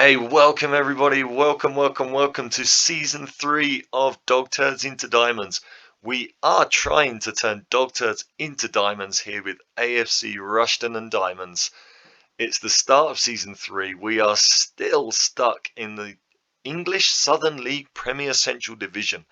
Hey, welcome everybody. Welcome to season 3 of Dog Turds into Diamonds. We are trying to turn Dog Turds into Diamonds here with AFC Rushden Diamonds. It's the start of season 3. We are still stuck in the English Southern League Premier Central Division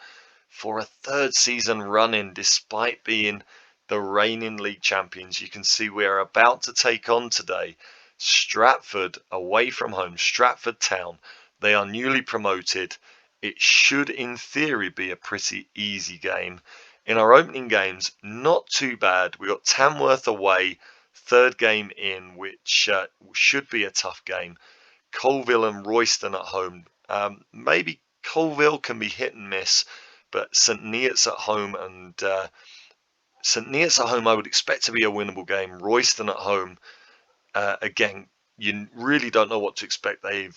for a third season running, despite being the reigning league champions. You can see we are about to take on today Stratford away from home, Stratford Town. They are newly promoted. It should, in theory, be a pretty easy game. In our opening games, not too bad. We got Tamworth away, third game in, which should be a tough game. Colville and Royston at home. Maybe Colville can be hit and miss, but St Neots at home I would expect to be a winnable game. Royston at home. Again, you really don't know what to expect. They've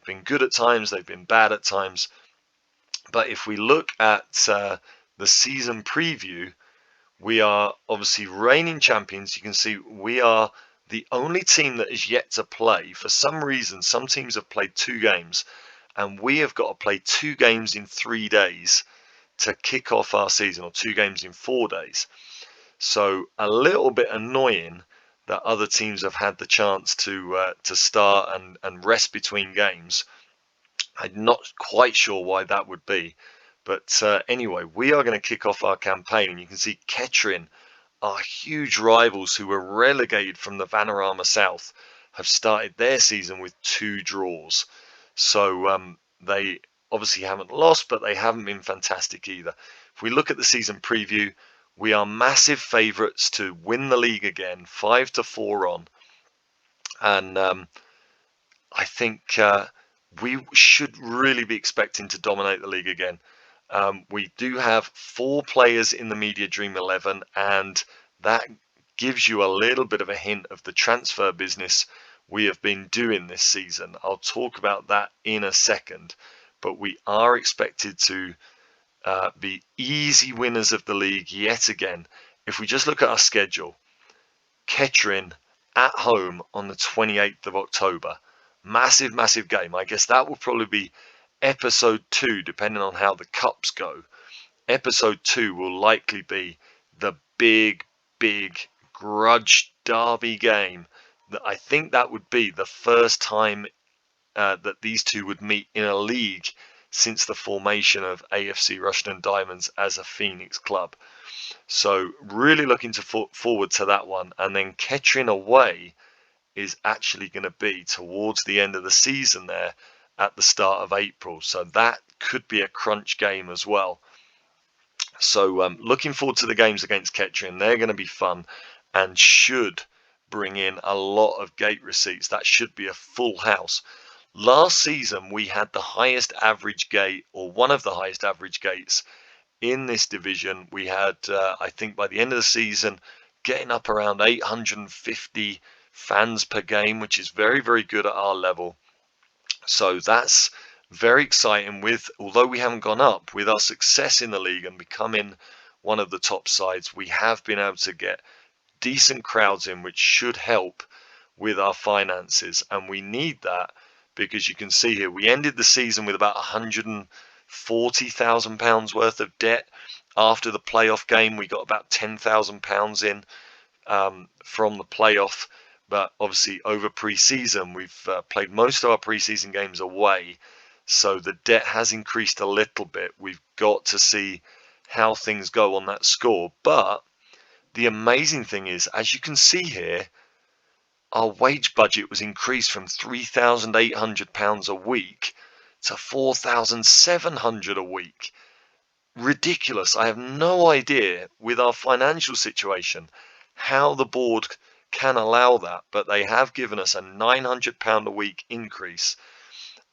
been good at times, they've been bad at times. But if we look at the season preview, we are obviously reigning champions. You can see we are the only team that is yet to play. For some reason, some teams have played 2 games, and we have got to play 2 games in 3 days to kick off our season, or 2 games in 4 days. So a little bit annoying that other teams have had the chance to start and rest between games. I'm not quite sure why that would be, but anyway, we are going to kick off our campaign, and you can see Kettering, our huge rivals who were relegated from the Vanarama South, have started their season with 2 draws. So they obviously haven't lost, but they haven't been fantastic either. If we look at the season preview, we are massive favourites to win the league again, 5-4 on. And I think we should really be expecting to dominate the league again. We do have 4 players in the Media Dream 11, and that gives you a little bit of a hint of the transfer business we have been doing this season. I'll talk about that in a second, but we are expected to be easy winners of the league yet again. If we just look at our schedule, Kettering at home on the 28th of October. Massive game. I guess that will probably be episode 2, depending on how the cups go. Episode 2 will likely be the big grudge derby game. I think that would be the first time that these two would meet in a league since the formation of AFC Rushden Diamonds as a Phoenix club. So really looking forward to that one. And then Kettering away is actually going to be towards the end of the season there at the start of April. So that could be a crunch game as well. So looking forward to the games against Kettering. They're going to be fun and should bring in a lot of gate receipts. That should be a full house. Last season, we had the highest average gate, or one of the highest average gates in this division. We had, I think by the end of the season, getting up around 850 fans per game, which is very good at our level. So that's very exciting. Although we haven't gone up, with our success in the league and becoming one of the top sides, we have been able to get decent crowds in, which should help with our finances, and we need that. Because you can see here, we ended the season with about £140,000 worth of debt. After the playoff game, we got about £10,000 in from the playoff. But obviously, over pre-season, we've played most of our pre-season games away. So the debt has increased a little bit. We've got to see how things go on that score. But the amazing thing is, as you can see here, our wage budget was increased from £3,800 a week to £4,700 a week. Ridiculous. I have no idea with our financial situation how the board can allow that, but they have given us a £900 a week increase.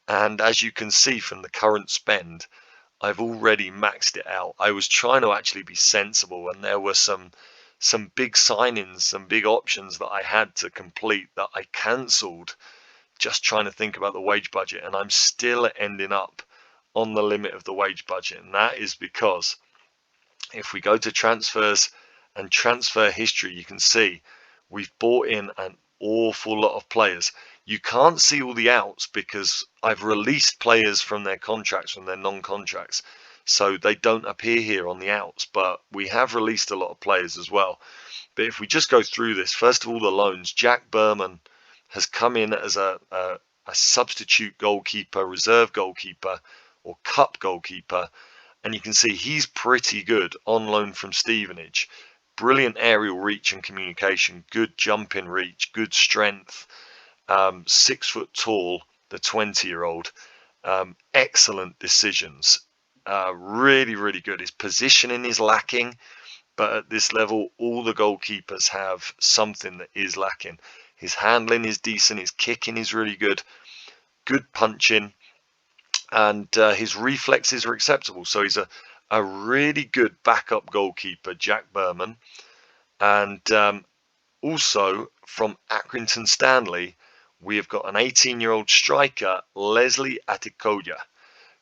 And as you can see from the current spend, I've already maxed it out. I was trying to actually be sensible, and there were some big signings, some big options that I had to complete that I cancelled just trying to think about the wage budget, and I'm still ending up on the limit of the wage budget. And that is because if we go to transfers and transfer history, you can see we've bought in an awful lot of players. You can't see all the outs because I've released players from their contracts, from their non-contracts, so they don't appear here on the outs, but we have released a lot of players as well. But if we just go through this, first of all, the loans. Jack Berman has come in as a substitute goalkeeper, reserve goalkeeper, or cup goalkeeper, and you can see he's pretty good on loan from Stevenage. Brilliant aerial reach and communication, good jump in reach, good strength, 6 foot tall, the 20-year-old, excellent decisions, really, really good. His positioning is lacking, but at this level, all the goalkeepers have something that is lacking. His handling is decent, his kicking is really good, good punching, and his reflexes are acceptable. So he's a really good backup goalkeeper, Jack Berman. And also from Accrington Stanley, we have got an 18-year-old striker, Leslie Atikoya,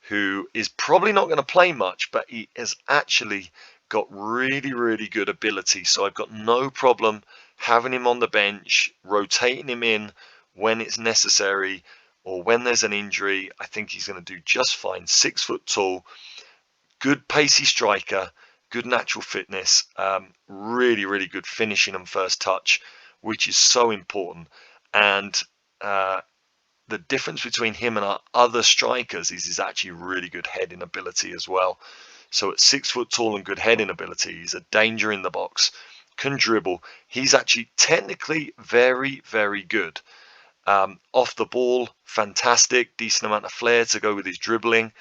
who is probably not going to play much, but he has actually got really, really good ability. So I've got no problem having him on the bench, rotating him in when it's necessary or when there's an injury. I think he's going to do just fine. 6 foot tall, good pacey striker, good natural fitness, really, really good finishing and first touch, which is so important. And the difference between him and our other strikers is he's actually really good heading ability as well. So at 6 foot tall and good heading ability, he's a danger in the box, can dribble. He's actually technically very, very good. Off the ball, fantastic, decent amount of flair to go with his dribbling.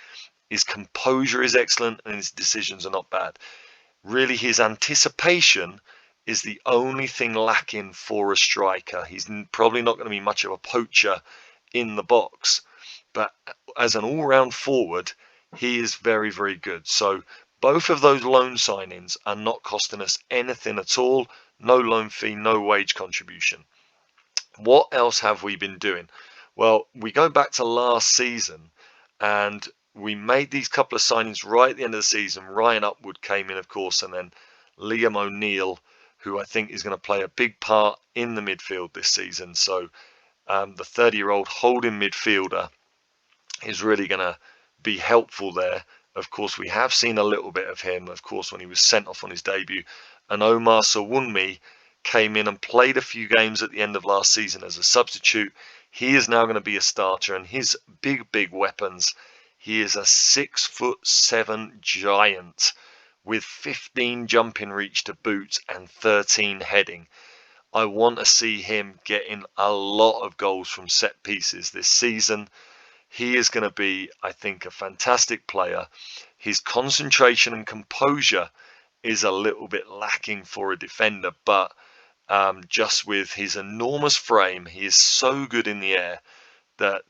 His composure is excellent and his decisions are not bad. Really, his anticipation is the only thing lacking for a striker. He's probably not going to be much of a poacher in the box, but as an all-round forward, he is very, very good. So both of those loan signings are not costing us anything at all. No loan fee, no wage contribution. What else have we been doing? Well, we go back to last season and we made these couple of signings right at the end of the season. Ryan Upwood came in, of course, and then Liam O'Neill, who I think is going to play a big part in the midfield this season. So the 30-year-old holding midfielder is really going to be helpful there. Of course, we have seen a little bit of him, of course, when he was sent off on his debut. And Omar Sawunmi came in and played a few games at the end of last season as a substitute. He is now going to be a starter, and his big, big weapons. He is a 6'7" giant with 15 jumping reach to boot and 13 heading. I want to see him getting a lot of goals from set pieces this season. He is going to be, I think, a fantastic player. His concentration and composure is a little bit lacking for a defender, but just with his enormous frame, he is so good in the air that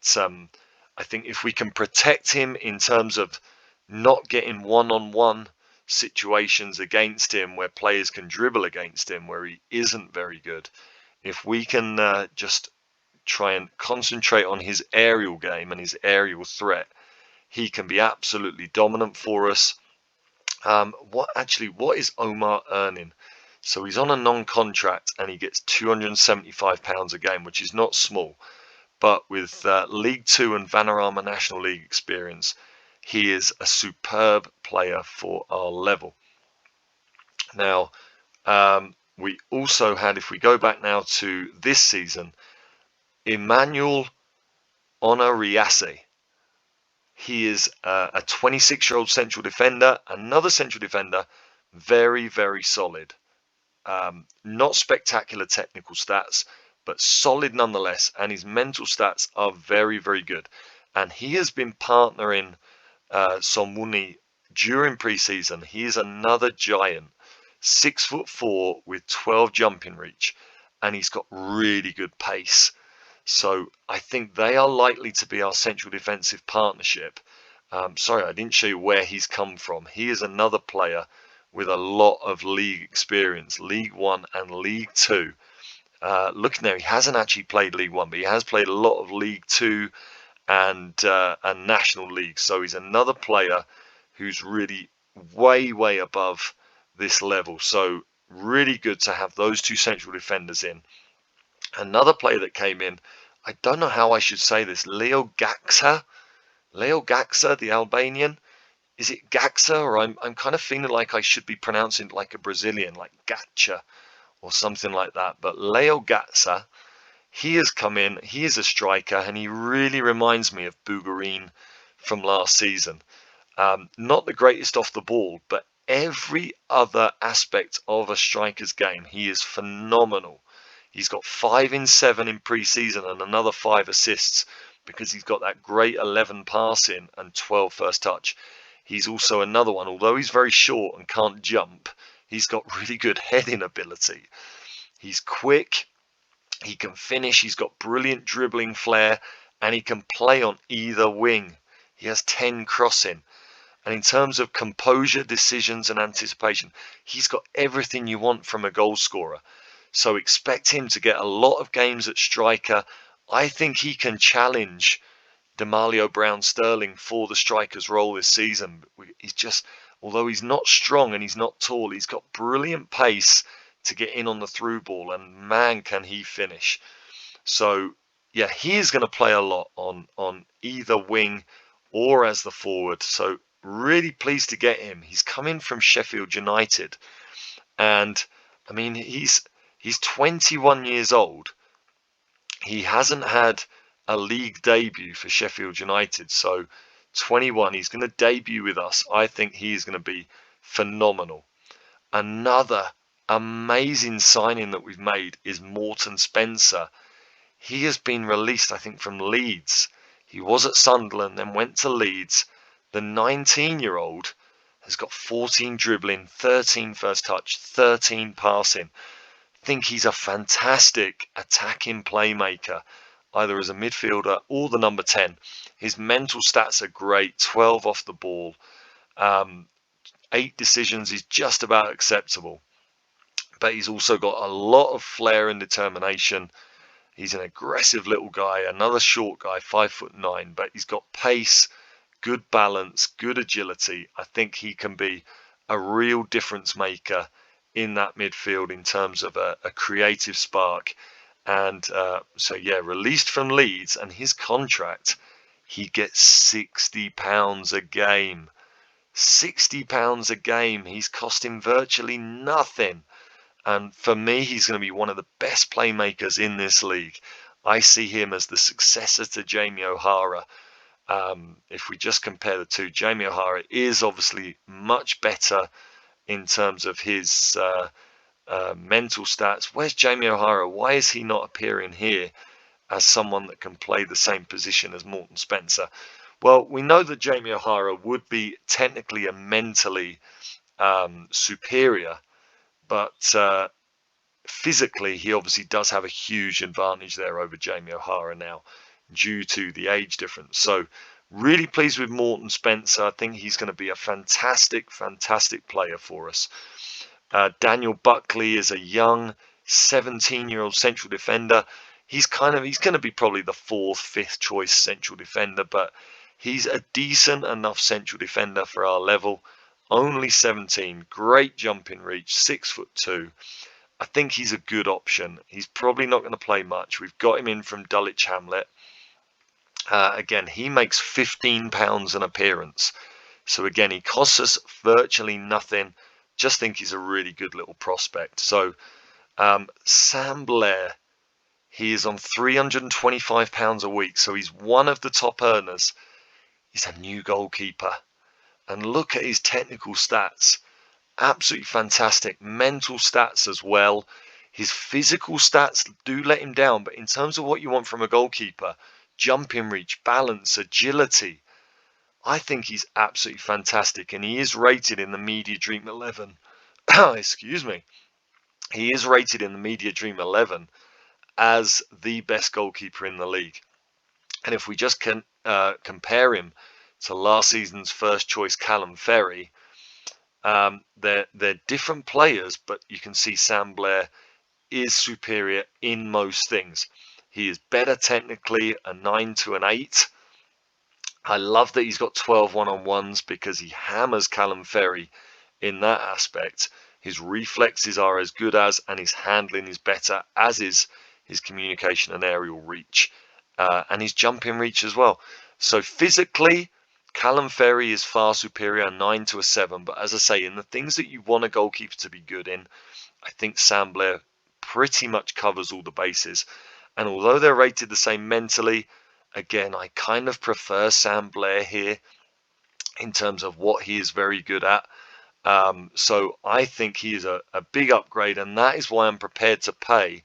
I think if we can protect him in terms of not getting one-on-one situations against him where players can dribble against him where he isn't very good, if we can just try and concentrate on his aerial game and his aerial threat, he can be absolutely dominant for us. What is Omar earning? So he's on a non-contract and he gets £275 a game, which is not small, but with League Two and Vanarama National League experience, he is a superb player for our level. Now, we also had, if we go back now to this season, Emmanuel Onariase. He is a 26-year-old central defender, another central defender, very, very solid. Not spectacular technical stats, but solid nonetheless, and his mental stats are very, very good. And he has been partnering Somwuni during pre-season. He is another giant, 6'4" with 12 jumping reach, and he's got really good pace. So I think they are likely to be our central defensive partnership. Sorry, I didn't show you where he's come from. He is another player with a lot of league experience, League One and League Two. Looking there, he hasn't actually played League One, but he has played a lot of League Two and National League. So he's another player who's really way, way above this level. So really good to have those two central defenders in. Another player that came in, I don't know how I should say this. Leo Gaxa, the Albanian. Is it Gaxa, or I'm kind of feeling like I should be pronouncing it like a Brazilian, like Gacha or something like that. But Leo Gaxa, he has come in. He is a striker, and he really reminds me of Bugarin from last season. Not the greatest off the ball, but every other aspect of a striker's game, he is phenomenal. He's got 5 in 7 in pre-season and another 5 assists because he's got that great 11 passing and 12 first touch. He's also another one, although he's very short and can't jump, he's got really good heading ability. He's quick, he can finish, he's got brilliant dribbling flair, and he can play on either wing. He has 10 crossing. And in terms of composure, decisions, and anticipation, he's got everything you want from a goal scorer. So expect him to get a lot of games at striker. I think he can challenge Demalio Brown-Sterling for the striker's role this season. He's just, although he's not strong and he's not tall, he's got brilliant pace to get in on the through ball, and man, can he finish. So yeah, he is going to play a lot on either wing or as the forward. So really pleased to get him. He's coming from Sheffield United, and I mean, he's 21 years old. He hasn't had a league debut for Sheffield United, so 21, he's going to debut with us. I think he's going to be phenomenal. Another amazing signing that we've made is Morton Spencer. He has been released, I think, from Leeds. He was at Sunderland, then went to Leeds. The 19-year-old has got 14 dribbling, 13 first touch, 13 passing. I think he's a fantastic attacking playmaker, either as a midfielder or the number 10. His mental stats are great, 12 off the ball. 8 decisions is just about acceptable. But he's also got a lot of flair and determination. He's an aggressive little guy, another short guy, 5'9", but he's got pace, good balance, good agility. I think he can be a real difference maker in that midfield in terms of a creative spark. And so yeah, released from Leeds, and his contract, he gets £60 a game. £60 a game. He's costing virtually nothing. And for me, he's going to be one of the best playmakers in this league. I see him as the successor to Jamie O'Hara. If we just compare the two, Jamie O'Hara is obviously much better in terms of his mental stats. Where's Jamie O'Hara? Why is he not appearing here as someone that can play the same position as Morton Spencer? Well, we know that Jamie O'Hara would be technically and mentally superior, but physically he obviously does have a huge advantage there over Jamie O'Hara now due to the age difference. So really pleased with Morton Spencer. I think he's going to be a fantastic player for us. Daniel Buckley is a young 17-year-old central defender. He's going to be probably the 4th, 5th choice central defender, but he's a decent enough central defender for our level. Only 17, great jumping reach, 6'2". I think he's a good option. He's probably not going to play much. We've got him in from Dulwich Hamlet. Again, he makes £15 an appearance. So again, he costs us virtually nothing. Just think he's a really good little prospect. So Sam Blair, he is on £325 a week. So he's one of the top earners. He's a new goalkeeper. And look at his technical stats. Absolutely fantastic. Mental stats as well. His physical stats do let him down. But in terms of what you want from a goalkeeper, jumping reach, balance, agility, I think he's absolutely fantastic. And he is rated in the Media Dream 11. Excuse me. He is rated in the Media Dream 11 as the best goalkeeper in the league. And if we just can compare him to last season's first choice Callum Ferry, they're different players, but you can see Sam Blair is superior in most things. He is better technically, a 9 to an 8. I love that he's got 12 one-on-ones because he hammers Callum Ferry in that aspect. His reflexes are as good as, and his handling is better, as is his communication and aerial reach. and his jumping reach as well. So physically, Callum Ferry is far superior, 9 to a 7. But as I say, in the things that you want a goalkeeper to be good in, I think Sam Blair pretty much covers all the bases. And although they're rated the same mentally, again, I kind of prefer Sam Blair here in terms of what he is very good at. So I think he is a big upgrade, and that is why I'm prepared to pay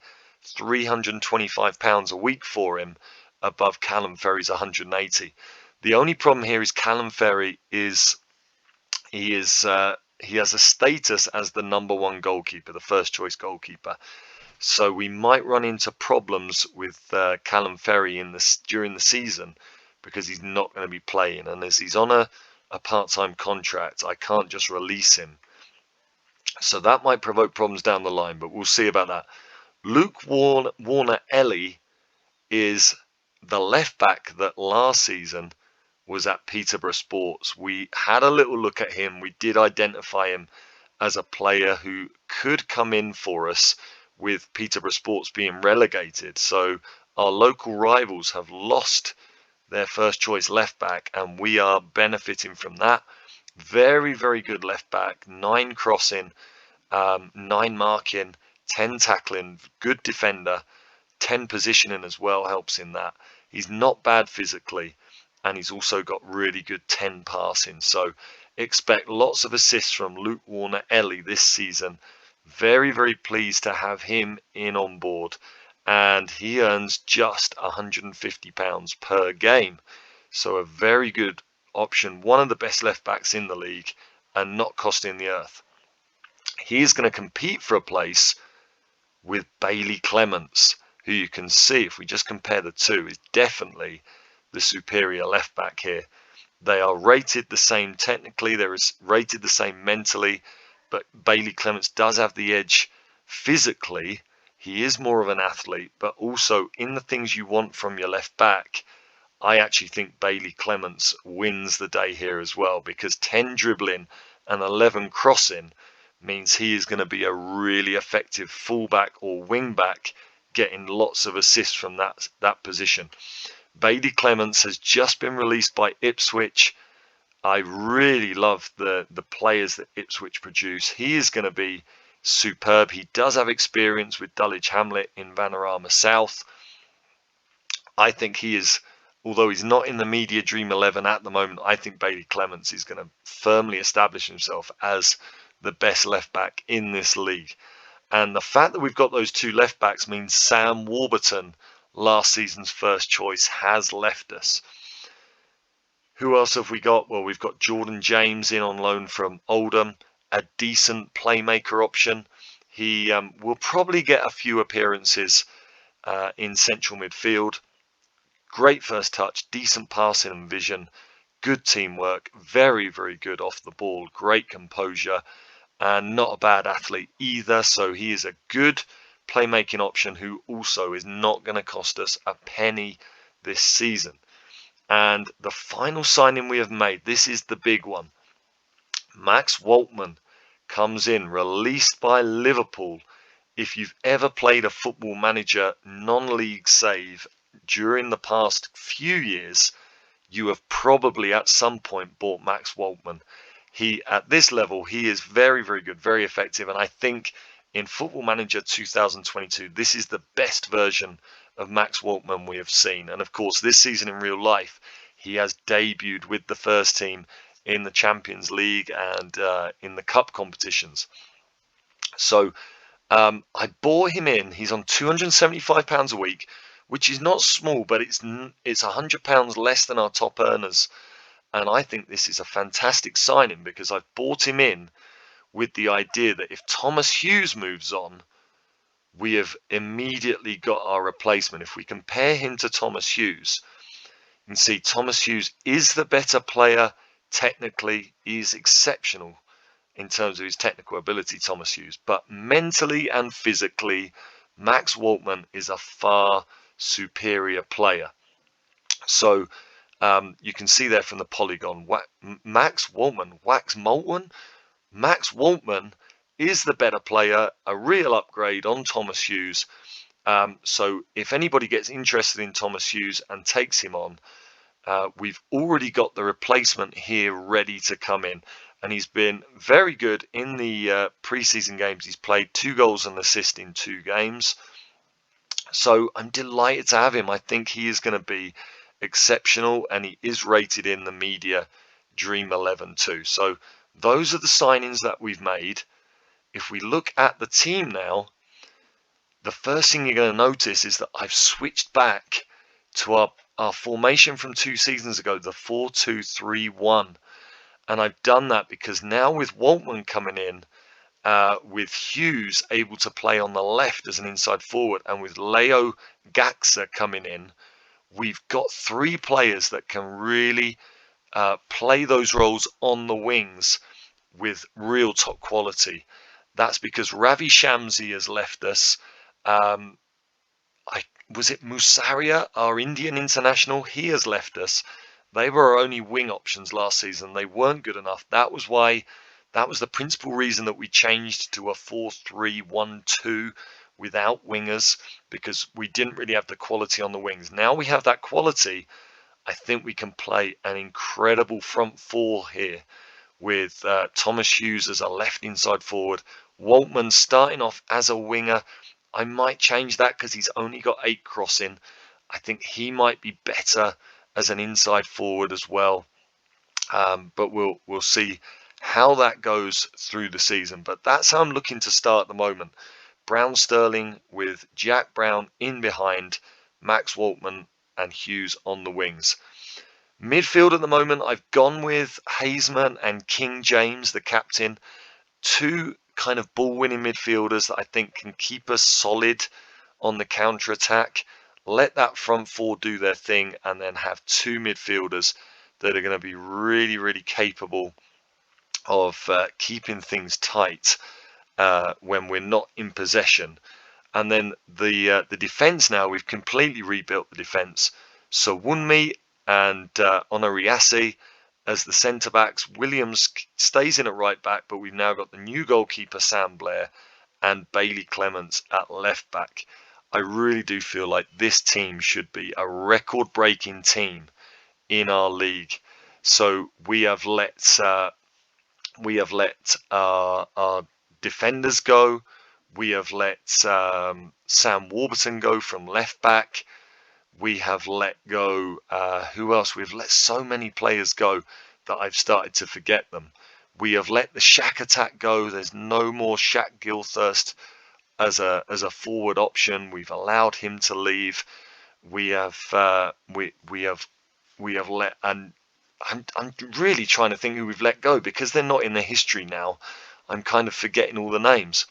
£325 a week for him above Callum Ferry's 180. The only problem here is Callum Ferry is he has a status as the #1 goalkeeper, the first choice goalkeeper. So we might run into problems with Callum Ferry during the season because he's not going to be playing, and as he's on a part-time contract, I can't just release him. So that might provoke problems down the line, but we'll see about that. Luke Warner-Ellie is the left back that last season was at Peterborough Sports. We had a little look at him. We did identify him as a player who could come in for us with Peterborough Sports being relegated. So our local rivals have lost their first choice left back, and we are benefiting from that. Very, very good left back, 9 crossing, 9 marking, 10 tackling, good defender, 10 positioning as well helps in that. He's not bad physically, and he's also got really good 10 passing. So expect lots of assists from Luke Warner-Ellie this season. Very, very pleased to have him in on board, and he earns just £150 per game. So a very good option, one of the best left backs in the league, and not costing the earth. He is going to compete for a place with Bailey Clements, who you can see, if we just compare the two, is definitely the superior left back here. They are rated the same technically, they're rated the same mentally, but Bailey Clements does have the edge physically. He is more of an athlete, but also in the things you want from your left back, I actually think Bailey Clements wins the day here as well, because 10 dribbling and 11 crossing means he is going to be a really effective fullback or wing back, getting lots of assists from that position. Bailey Clements has just been released by Ipswich. I really love the players that Ipswich produce. He is going to be superb. He does have experience with Dulwich Hamlet in Vanarama South. I think he is, although he's not in the media dream 11 at the moment, I think Bailey Clements is going to firmly establish himself as the best left back in this league. And the fact that we've got those two left backs means Sam Warburton, last season's first choice, has left us. Who else have we got? Well, we've got Jordan James in on loan from Oldham, a decent playmaker option. He will probably get a few appearances in central midfield. Great first touch, decent passing and vision, good teamwork, very, very good off the ball, great composure, and not a bad athlete either. So he is a good playmaking option who also is not going to cost us a penny this season. And the final signing we have made, this is the big one. Max Waltman comes in, released by Liverpool. If you've ever played a Football Manager non-league save during the past few years, you have probably at some point bought Max Waltman. At this level, he is very, very good, very effective, and I think in Football Manager 2022, this is the best version of Max Waltman we have seen. And of course, this season in real life, he has debuted with the first team in the Champions League and in the cup competitions. So I bought him in. He's on £275 a week, which is not small, but it's £100 less than our top earners. And I think this is a fantastic signing because I've bought him in with the idea that if Thomas Hughes moves on, we have immediately got our replacement. If we compare him to Thomas Hughes, you can see Thomas Hughes is the better player technically. He is exceptional in terms of his technical ability, Thomas Hughes. But mentally and physically, Max Waltman is a far superior player. So you can see there from the polygon, Max Waltman is the better player, a real upgrade on Thomas Hughes, So if anybody gets interested in Thomas Hughes and takes him on, we've already got the replacement here ready to come in. And he's been very good in the preseason games. He's played 2 goals and assist in 2 games. So I'm delighted to have him. I think he is going to be exceptional, and he is rated in the media Dream 11 too. So those are the signings that we've made. If we look at the team now, the first thing you're going to notice is that I've switched back to our formation from 2 seasons ago, the 4-2-3-1. And I've done that because now with Waltman coming in, with Hughes able to play on the left as an inside forward, and with Leo Gaxa coming in, we've got 3 players that can really play those roles on the wings with real top quality. That's because Ravi Shamsi has left us. Was it Musaria, our Indian international? He has left us. They were our only wing options last season. They weren't good enough. That was the principal reason that we changed to a 4-3-1-2 without wingers, because we didn't really have the quality on the wings. Now we have that quality. I think we can play an incredible front 4 here with Thomas Hughes as a left inside forward, Waltman starting off as a winger. I might change that because he's only got 8 crossing. I think he might be better as an inside forward as well. But we'll see how that goes through the season. But that's how I'm looking to start at the moment. Brown Sterling with Jack Brown in behind, Max Waltman and Hughes on the wings. Midfield at the moment, I've gone with Hazeman and King James, the captain. 2 kind of ball-winning midfielders that I think can keep us solid on the counter-attack. Let that front 4 do their thing, and then have 2 midfielders that are going to be really, really capable of keeping things tight when we're not in possession. And then the defence now, we've completely rebuilt the defence. So Wunmi and Onariasi as the centre-backs. Williams stays in at right-back, but we've now got the new goalkeeper, Sam Blair, and Bailey Clements at left-back. I really do feel like this team should be a record-breaking team in our league. So we have let our defenders go. We have let Sam Warburton go from left-back. We have let go, who else? We've let so many players go that I've started to forget them. We have let the Shaq attack go. There's no more Shaq Gilthurst as a forward option. We've allowed him to leave. We have let, and I'm really trying to think who we've let go, because they're not in the history now. I'm kind of forgetting all the names.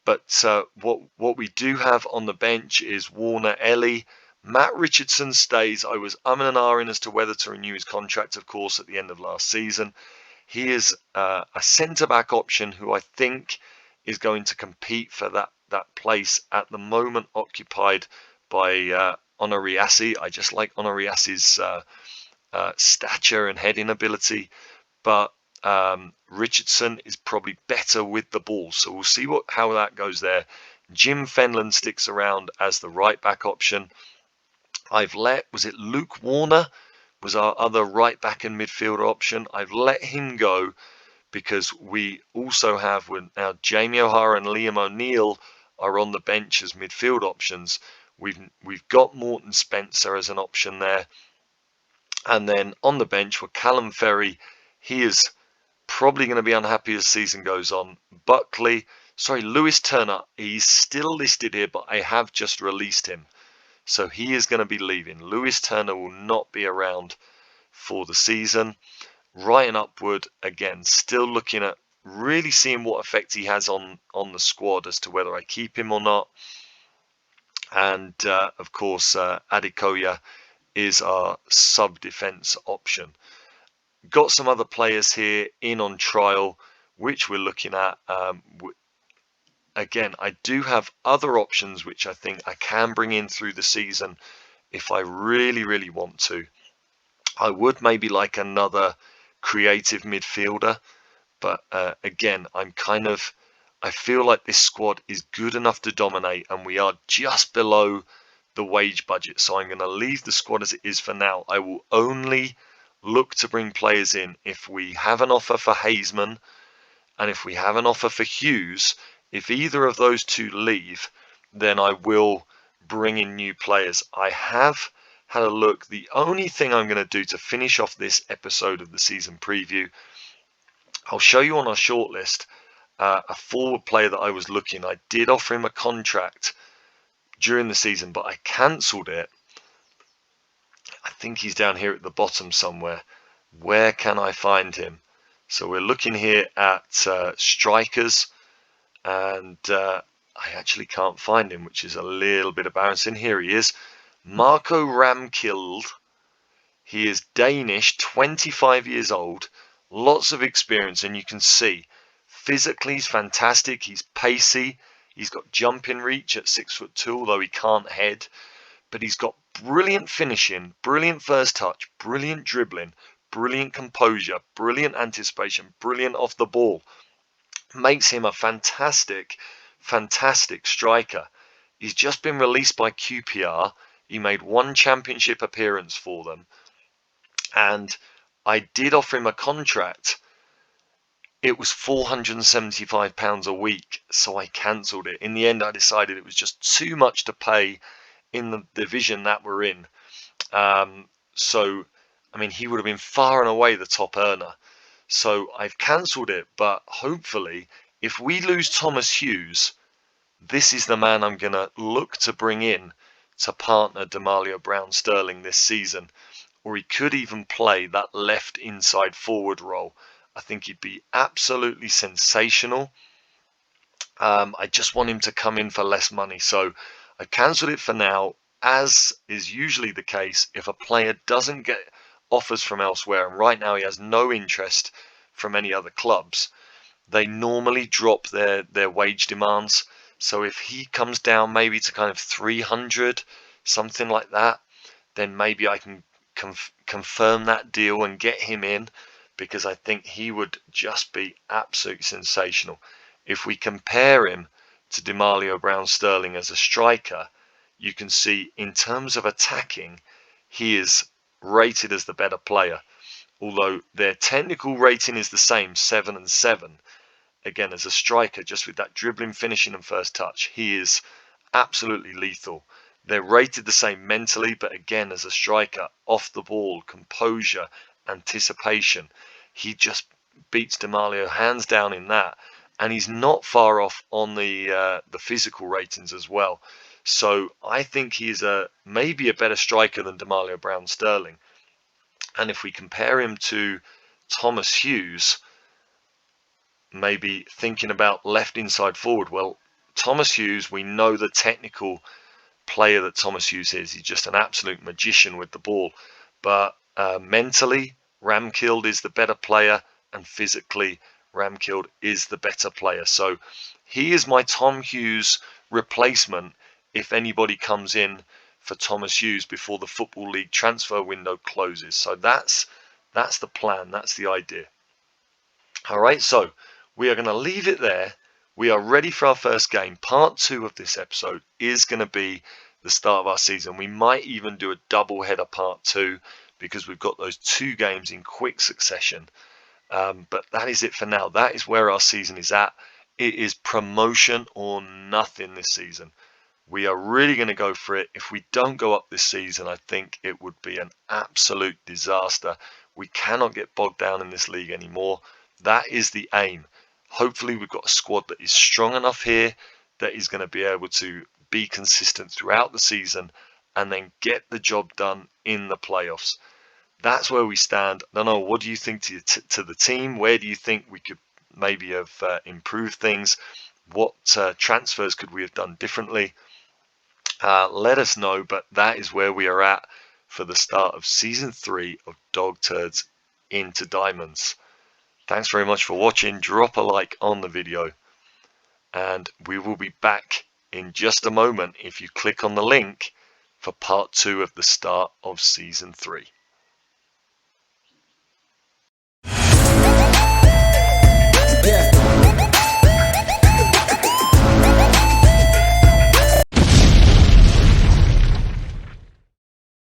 But what we do have on the bench is Warner Ellie. Matt Richardson stays. I was umming and ahhing as to whether to renew his contract, of course, at the end of last season. He is a centre-back option who I think is going to compete for that place at the moment occupied by Onariasi. I just like Onariasi's stature and heading ability, but Richardson is probably better with the ball, so we'll see how that goes there. Jim Fenlon sticks around as the right back option. I've let, was it Luke Warner was our other right back and midfielder option. I've let him go because we also have now Jamie O'Hara and Liam O'Neill are on the bench as midfield options. We've got Morton Spencer as an option there, and then on the bench were Callum Ferry. He is probably going to be unhappy as the season goes on. Lewis Turner, he's still listed here, but I have just released him. So he is going to be leaving. Lewis Turner will not be around for the season. Ryan Upwood, again, still looking at really seeing what effect he has on the squad as to whether I keep him or not. And, of course, Adekoya is our sub-defense option. Got some other players here in on trial, which we're looking at. Again, I do have other options which I think I can bring in through the season if I really, really want to. I would maybe like another creative midfielder, but again, I'm I feel like this squad is good enough to dominate, and we are just below the wage budget. So I'm going to leave the squad as it is for now. I will only look to bring players in if we have an offer for Hazeman and if we have an offer for Hughes. If either of those two leave, then I will bring in new players. I have had a look. The only thing I'm going to do to finish off this episode of the season preview, I'll show you on our shortlist a forward player that I was looking. I did offer him a contract during the season, but I cancelled it. I think he's down here at the bottom somewhere. Where can I find him? So we're looking here at strikers, and I actually can't find him, which is a little bit embarrassing. Here he is, Marco Ramkild. He is Danish, 25 years old, lots of experience, and you can see physically he's fantastic. He's pacey. He's got jumping reach at 6'2", although he can't head. But he's got brilliant finishing, brilliant first touch, brilliant dribbling, brilliant composure, brilliant anticipation, brilliant off the ball. Makes him a fantastic, fantastic striker. He's just been released by QPR. He made one championship appearance for them. And I did offer him a contract. It was £475 a week, so I cancelled it. In the end, I decided it was just too much to pay in the division that we're in. So, I mean, he would have been far and away the top earner. So I've cancelled it, but hopefully, if we lose Thomas Hughes, this is the man I'm going to look to bring in to partner D'Amalio Brown-Sterling this season. Or he could even play that left inside forward role. I think he'd be absolutely sensational. I just want him to come in for less money. So I cancelled it for now. As is usually the case, if a player doesn't get offers from elsewhere, and right now he has no interest from any other clubs, they normally drop their wage demands. So if he comes down maybe to kind of 300, something like that, then maybe I can confirm that deal and get him in, because I think he would just be absolutely sensational. If we compare him to D'Amalio Brown-Sterling as a striker, you can see in terms of attacking, he is rated as the better player. Although their technical rating is the same, 7 and 7. Again, as a striker, just with that dribbling, finishing and first touch, he is absolutely lethal. They're rated the same mentally, but again, as a striker, off the ball, composure, anticipation, he just beats D'Amalio hands down in that, and he's not far off on the physical ratings as well. So I think he's maybe a better striker than D'Amalio Brown-Sterling. And if we compare him to Thomas Hughes, maybe thinking about left inside forward, well, Thomas Hughes, we know the technical player that Thomas Hughes is. He's just an absolute magician with the ball. But mentally, Ramkild is the better player, and physically, Ramkild is the better player. So he is my Tom Hughes replacement if anybody comes in for Thomas Hughes before the Football League transfer window closes. So that's the plan. That's the idea. All right, so we are going to leave it there. We are ready for our first game. Part 2 of this episode is going to be the start of our season. We might even do a double header part 2 because we've got those 2 games in quick succession. But that is it for now. That is where our season is at. It is promotion or nothing this season. We are really going to go for it. If we don't go up this season, I think it would be an absolute disaster. We cannot get bogged down in this league anymore. That is the aim. Hopefully we've got a squad that is strong enough here that is going to be able to be consistent throughout the season and then get the job done in the playoffs. That's where we stand. I don't know, what do you think to the team? Where do you think we could maybe have improved things? What transfers could we have done differently? Let us know, but that is where we are at for the start of Season 3 of Dog Turds into Diamonds. Thanks very much for watching. Drop a like on the video, and we will be back in just a moment if you click on the link for part 2 of the start of Season 3.